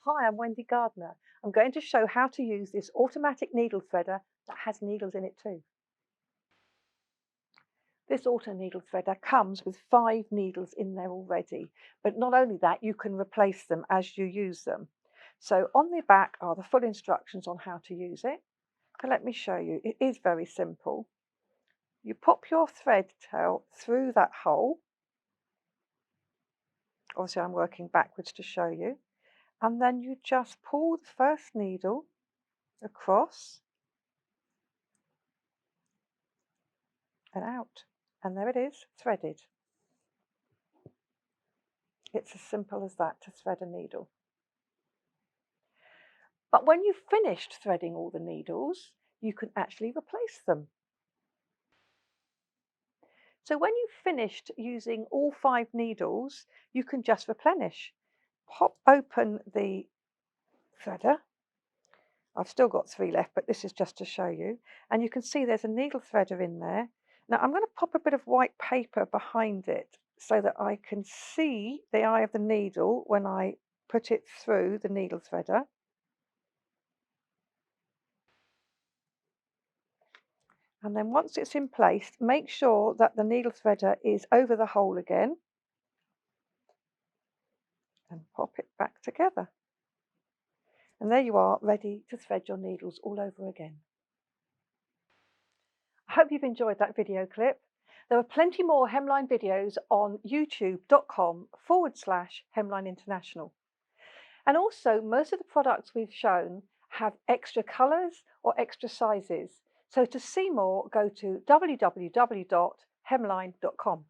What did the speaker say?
Hi, I'm Wendy Gardiner. I'm going to show how to use this automatic needle threader that has needles in it too. This auto needle threader comes with 5 needles in there already, but not only that, you can replace them as you use them. So on the back are the full instructions on how to use it. So let me show you. It is very simple. You pop your thread tail through that hole. Obviously, I'm working backwards to show you. And then you just pull the first needle across and out. And there it is, threaded. It's as simple as that to thread a needle. But when you've finished threading all the needles, you can actually replace them. So when you've finished using all 5 needles, you can just replenish. Pop open the threader. I've still got 3 left, but this is just to show you. And you can see there's a needle threader in there. Now I'm going to pop a bit of white paper behind it so that I can see the eye of the needle when I put it through the needle threader. And then once it's in place, make sure that the needle threader is over the hole again and pop it back together. And there you are, ready to thread your needles all over again. I hope you've enjoyed that video clip. There are plenty more Hemline videos on youtube.com/Hemline International. And also, most of the products we've shown have extra colours or extra sizes. So to see more, go to www.hemline.com.